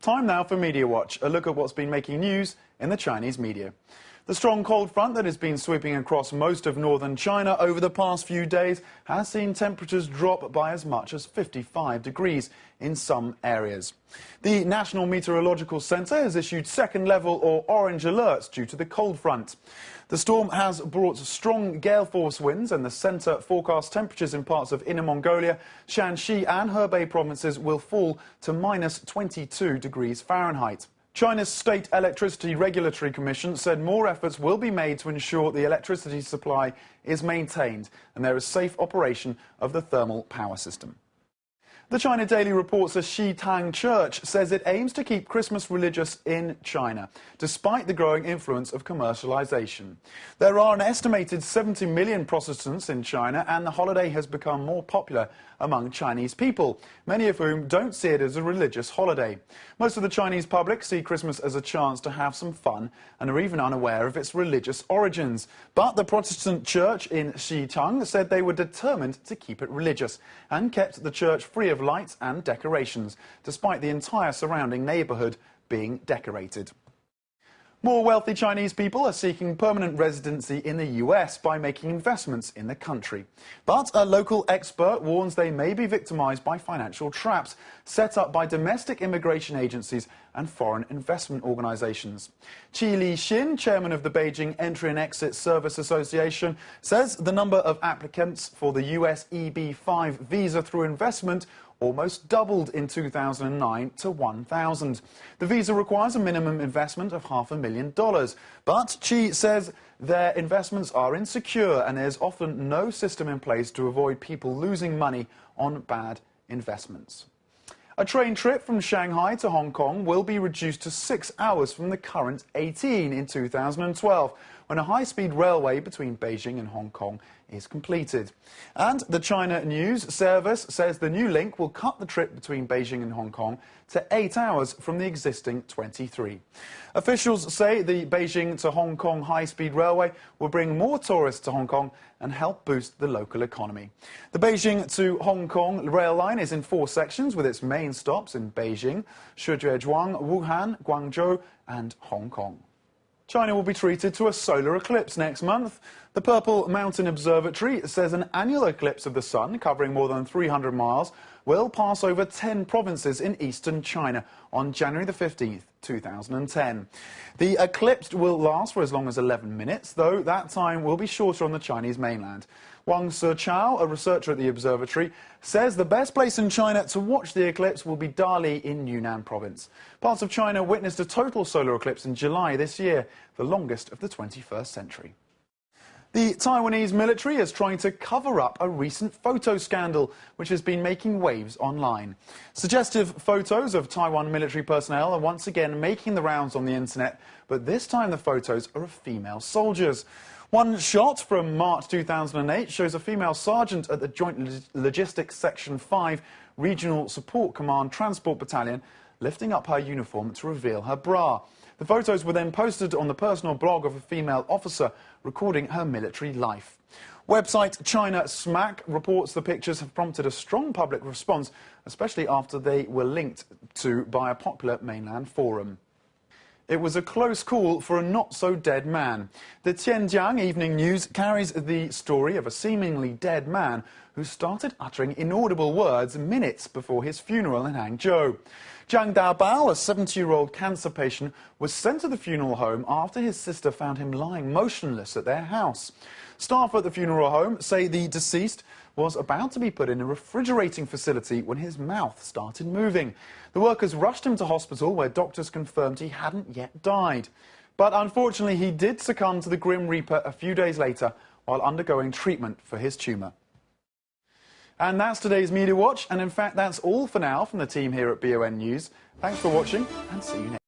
Time now for Media Watch, a look at what's been making news in the Chinese media. The strong cold front that has been sweeping across most of northern China over the past few days has seen temperatures drop by as much as 55 degrees in some areas. The National Meteorological Centre has issued second level or orange alerts due to the cold front. The storm has brought strong gale force winds, and the centre forecasts temperatures in parts of Inner Mongolia, Shanxi and Hebei provinces will fall to minus 22 degrees Fahrenheit. China's State Electricity Regulatory Commission said more efforts will be made to ensure the electricity supply is maintained and there is safe operation of the thermal power system. The China Daily reports a Xitang church says it aims to keep Christmas religious in China, despite the growing influence of commercialization. There are an estimated 70 million Protestants in China, and the holiday has become more popular among Chinese people, many of whom don't see it as a religious holiday. Most of the Chinese public see Christmas as a chance to have some fun and are even unaware of its religious origins. But the Protestant church in Xitang said they were determined to keep it religious and kept the church free of lights and decorations, despite the entire surrounding neighbourhood being decorated. More wealthy Chinese people are seeking permanent residency in the US by making investments in the country. But a local expert warns they may be victimised by financial traps set up by domestic immigration agencies and foreign investment organisations. Qi Lixin, chairman of the Beijing Entry and Exit Service Association, says the number of applicants for the US EB-5 visa through investment almost doubled in 2009 to 1,000. The visa requires a minimum investment of $500,000, but Qi says their investments are insecure and there's often no system in place to avoid people losing money on bad investments. A train trip from Shanghai to Hong Kong will be reduced to 6 hours from the current 18 in 2012, when a high-speed railway between Beijing and Hong Kong is completed. And the China News Service says the new link will cut the trip between Beijing and Hong Kong to 8 hours from the existing 23. Officials say the Beijing to Hong Kong high-speed railway will bring more tourists to Hong Kong and help boost the local economy. The Beijing to Hong Kong rail line is in 4 sections, with its main stops in Beijing, Shijiazhuang, Wuhan, Guangzhou and Hong Kong. China will be treated to a solar eclipse next month. The Purple Mountain Observatory says an annual eclipse of the sun, covering more than 300 miles, will pass over 10 provinces in eastern China on January the 15th, 2010. The eclipse will last for as long as 11 minutes, though that time will be shorter on the Chinese mainland. Wang Sichao, a researcher at the observatory, says the best place in China to watch the eclipse will be Dali in Yunnan province. Parts of China witnessed a total solar eclipse in July this year, the longest of the 21st century. The Taiwanese military is trying to cover up a recent photo scandal which has been making waves online. Suggestive photos of Taiwan military personnel are once again making the rounds on the internet, but this time the photos are of female soldiers. One shot from March 2008 shows a female sergeant at the Joint Logistics Section 5 Regional Support Command Transport Battalion lifting up her uniform to reveal her bra. The photos were then posted on the personal blog of a female officer recording her military life. Website China Smack reports the pictures have prompted a strong public response, especially after they were linked to by a popular mainland forum. It was a close call for a not-so-dead man. The Tianjiang Evening News carries the story of a seemingly dead man who started uttering inaudible words minutes before his funeral in Hangzhou. Zhang Daobao, a 70-year-old cancer patient, was sent to the funeral home after his sister found him lying motionless at their house. Staff at the funeral home say the deceased was about to be put in a refrigerating facility when his mouth started moving. The workers rushed him to hospital, where doctors confirmed he hadn't yet died. But unfortunately, he did succumb to the Grim Reaper a few days later while undergoing treatment for his tumour. And that's today's Media Watch, and in fact that's all for now from the team here at BON News. Thanks for watching, and see you next time.